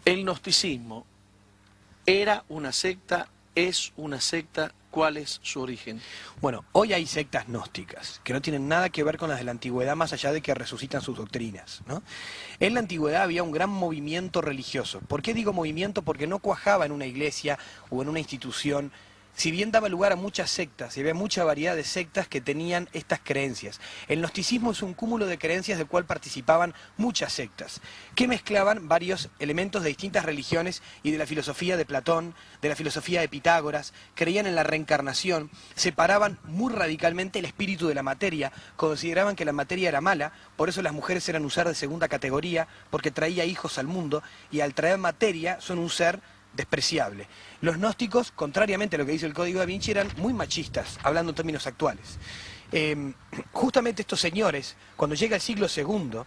¿El gnosticismo era una secta, es una secta? ¿Cuál es su origen? Bueno, hoy hay sectas gnósticas, que no tienen nada que ver con las de la antigüedad, más allá de que resucitan sus doctrinas, ¿no? En la antigüedad había un gran movimiento religioso. ¿Por qué digo movimiento? Porque no cuajaba en una iglesia o en una institución. Si bien daba lugar a muchas sectas, y había mucha variedad de sectas que tenían estas creencias. El gnosticismo es un cúmulo de creencias del cual participaban muchas sectas, que mezclaban varios elementos de distintas religiones y de la filosofía de Platón, de la filosofía de Pitágoras, creían en la reencarnación, separaban muy radicalmente el espíritu de la materia, consideraban que la materia era mala, por eso las mujeres eran un ser de segunda categoría, porque traía hijos al mundo, y al traer materia son un ser despreciable. Los gnósticos, contrariamente a lo que dice el Código Da Vinci, eran muy machistas, hablando en términos actuales. Justamente estos señores, cuando llega el siglo II,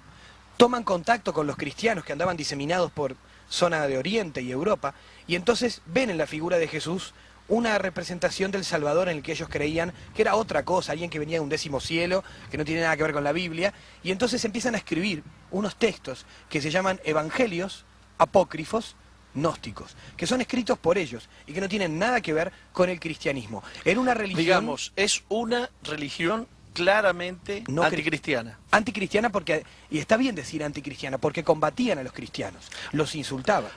toman contacto con los cristianos que andaban diseminados por zona de Oriente y Europa, y entonces ven en la figura de Jesús una representación del Salvador en el que ellos creían que era otra cosa, alguien que venía de un décimo cielo, que no tiene nada que ver con la Biblia, y entonces empiezan a escribir unos textos que se llaman evangelios apócrifos, gnósticos, que son escritos por ellos y que no tienen nada que ver con el cristianismo. Era una religión... Digamos, es una religión claramente no anticristiana. Anticristiana porque, y está bien decir anticristiana, porque combatían a los cristianos, los insultaban.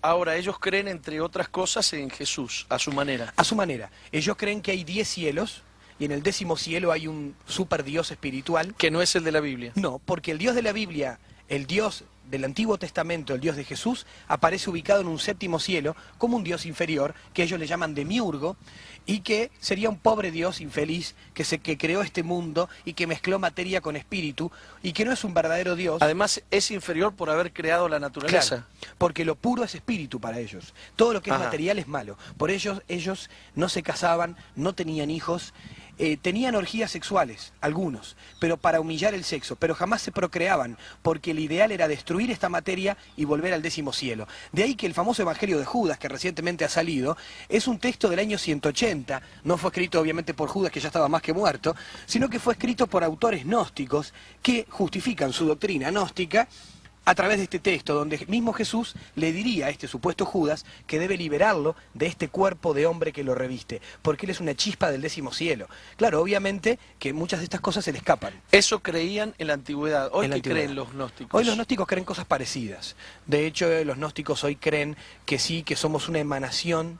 Ahora, ellos creen, entre otras cosas, en Jesús, a su manera. A su manera. Ellos creen que hay 10 cielos, y en el 10º cielo hay un super Dios espiritual. Que no es el de la Biblia. No, porque el Dios de la Biblia, el Dios del Antiguo Testamento, el Dios de Jesús, aparece ubicado en un 7º cielo como un Dios inferior, que ellos le llaman demiurgo, y que sería un pobre Dios infeliz que creó este mundo y que mezcló materia con espíritu, y que no es un verdadero Dios. Además, es inferior por haber creado la naturaleza. Claro, porque lo puro es espíritu para ellos. Todo lo que es Ajá. material es malo. Por ellos no se casaban, no tenían hijos. Tenían orgías sexuales, algunos, pero para humillar el sexo, pero jamás se procreaban, porque el ideal era destruir esta materia y volver al 10º cielo. De ahí que el famoso Evangelio de Judas, que recientemente ha salido, es un texto del año 180, no fue escrito obviamente por Judas, que ya estaba más que muerto, sino que fue escrito por autores gnósticos que justifican su doctrina gnóstica a través de este texto, donde mismo Jesús le diría a este supuesto Judas que debe liberarlo de este cuerpo de hombre que lo reviste, porque él es una chispa del 10º cielo. Claro, obviamente que muchas de estas cosas se le escapan. Eso creían en la antigüedad. ¿Hoy qué creen los gnósticos? Hoy los gnósticos creen cosas parecidas. De hecho, los gnósticos hoy creen que sí, que somos una emanación,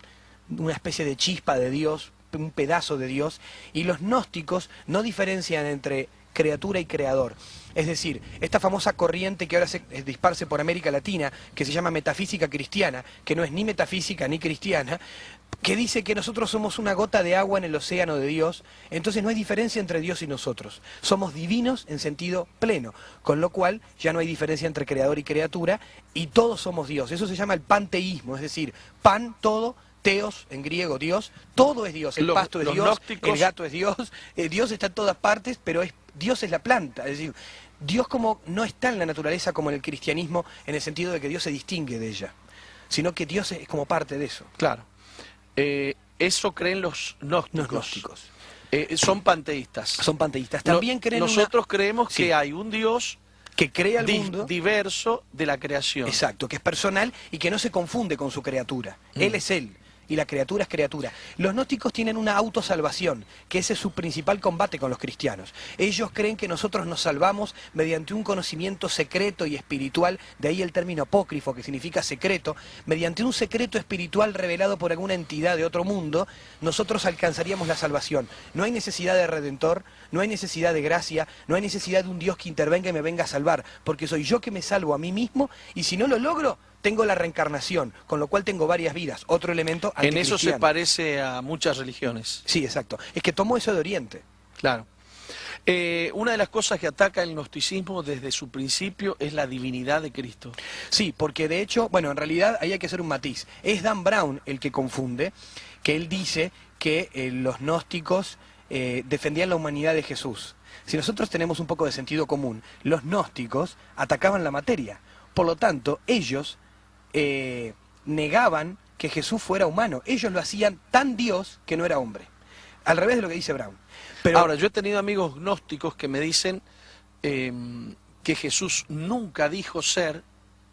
una especie de chispa de Dios, un pedazo de Dios, y los gnósticos no diferencian entre criatura y creador. Es decir, esta famosa corriente que ahora se disparce por América Latina, que se llama metafísica cristiana, que no es ni metafísica ni cristiana, que dice que nosotros somos una gota de agua en el océano de Dios, entonces no hay diferencia entre Dios y nosotros. Somos divinos en sentido pleno, con lo cual ya no hay diferencia entre creador y criatura, y todos somos Dios. Eso se llama el panteísmo, es decir, pan, todo, teos, en griego Dios, todo es Dios, el pasto es Dios, el gato es Dios, Dios está en todas partes, pero Dios es la planta, es decir, Dios como no está en la naturaleza como en el cristianismo, en el sentido de que Dios se distingue de ella, sino que Dios es como parte de eso. Claro. Eso creen los gnósticos. Son panteístas. Son panteístas. También creen nosotros creemos que hay un Dios que crea el mundo diverso de la creación. Exacto, que es personal y que no se confunde con su criatura. Él es él. Y la criatura es criatura. Los gnósticos tienen una autosalvación, que ese es su principal combate con los cristianos. Ellos creen que nosotros nos salvamos mediante un conocimiento secreto y espiritual, de ahí el término apócrifo, que significa secreto, mediante un secreto espiritual revelado por alguna entidad de otro mundo, nosotros alcanzaríamos la salvación. No hay necesidad de redentor, no hay necesidad de gracia, no hay necesidad de un Dios que intervenga y me venga a salvar, porque soy yo que me salvo a mí mismo, y si no lo logro, tengo la reencarnación, con lo cual tengo varias vidas. Otro elemento anticristiano. En eso se parece a muchas religiones. Sí, exacto. Es que tomó eso de Oriente. Claro. Una de las cosas que ataca el gnosticismo desde su principio es la divinidad de Cristo. Sí, porque de hecho, bueno, en realidad ahí hay que hacer un matiz. Es Dan Brown el que confunde, que él dice que los gnósticos defendían la humanidad de Jesús. Si nosotros tenemos un poco de sentido común, los gnósticos atacaban la materia. Por lo tanto, ellos negaban que Jesús fuera humano. Ellos lo hacían tan Dios que no era hombre. Al revés de lo que dice Brown. Pero ahora, yo he tenido amigos gnósticos que me dicen que Jesús nunca dijo ser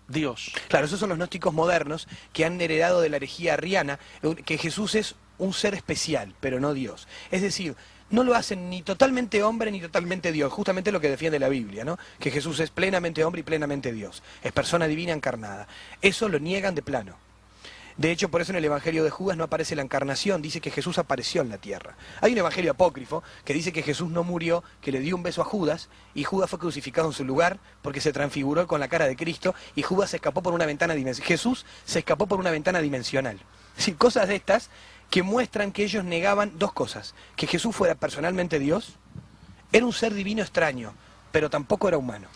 Dios. Claro, esos son los gnósticos modernos que han heredado de la herejía arriana, que Jesús es un ser especial, pero no Dios. Es decir, no lo hacen ni totalmente hombre ni totalmente Dios, justamente lo que defiende la Biblia, ¿no? Que Jesús es plenamente hombre y plenamente Dios, es persona divina encarnada. Eso lo niegan de plano. De hecho, por eso en el Evangelio de Judas no aparece la encarnación, dice que Jesús apareció en la tierra. Hay un Evangelio apócrifo que dice que Jesús no murió, que le dio un beso a Judas, y Judas fue crucificado en su lugar porque se transfiguró con la cara de Cristo, y Judas se escapó por una ventana dimensional. Jesús se escapó por una ventana dimensional. Es decir, cosas de estas que muestran que ellos negaban dos cosas: que Jesús fuera personalmente Dios, era un ser divino extraño, pero tampoco era humano.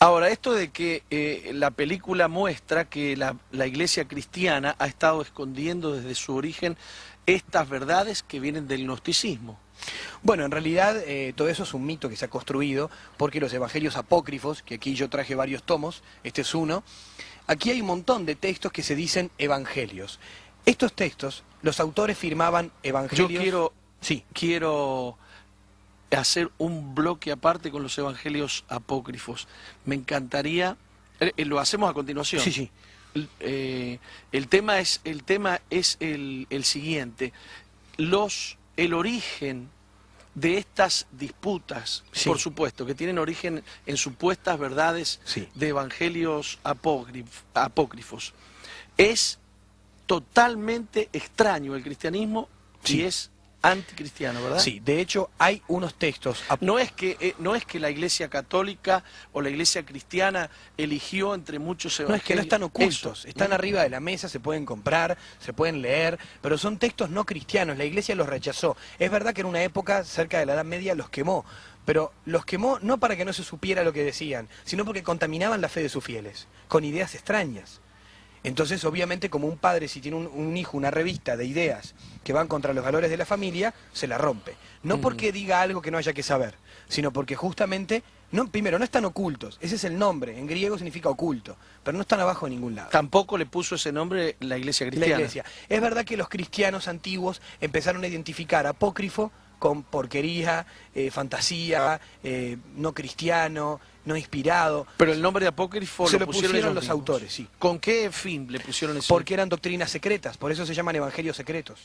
Ahora, esto de que la película muestra que la iglesia cristiana ha estado escondiendo desde su origen estas verdades que vienen del gnosticismo. Bueno, en realidad todo eso es un mito que se ha construido porque los evangelios apócrifos, que aquí yo traje varios tomos, este es uno, aquí hay un montón de textos que se dicen evangelios. Estos textos, los autores firmaban evangelios... Yo quiero hacer un bloque aparte con los evangelios apócrifos. Me encantaría, lo hacemos a continuación. Sí, sí. El tema es el siguiente: el origen de estas disputas, Sí. por supuesto, que tienen origen en supuestas verdades Sí. de evangelios apócrifos, es totalmente extraño el cristianismo Sí. y es anticristiano, ¿verdad? Sí, de hecho hay unos textos... No es que la Iglesia Católica o la Iglesia Cristiana eligió entre muchos evangelios. No, es que no están ocultos, Eso, están ¿no? arriba de la mesa, se pueden comprar, se pueden leer, pero son textos no cristianos, la Iglesia los rechazó. Es verdad que en una época, cerca de la Edad Media, los quemó, pero los quemó no para que no se supiera lo que decían, sino porque contaminaban la fe de sus fieles, con ideas extrañas. Entonces, obviamente, como un padre, si tiene un hijo, una revista de ideas que van contra los valores de la familia, se la rompe. No porque diga algo que no haya que saber, sino porque justamente, primero, no están ocultos. Ese es el nombre, en griego significa oculto, pero no están abajo de ningún lado. Tampoco le puso ese nombre la Iglesia Cristiana. La Iglesia. Es verdad que los cristianos antiguos empezaron a identificar apócrifo con porquería, fantasía, no cristiano, no inspirado. Pero el nombre de apócrifo Se lo lo pusieron pusieron ellos los mismos. autores, sí. ¿Con qué fin le pusieron ese? Porque eran doctrinas secretas, por eso se llaman evangelios secretos.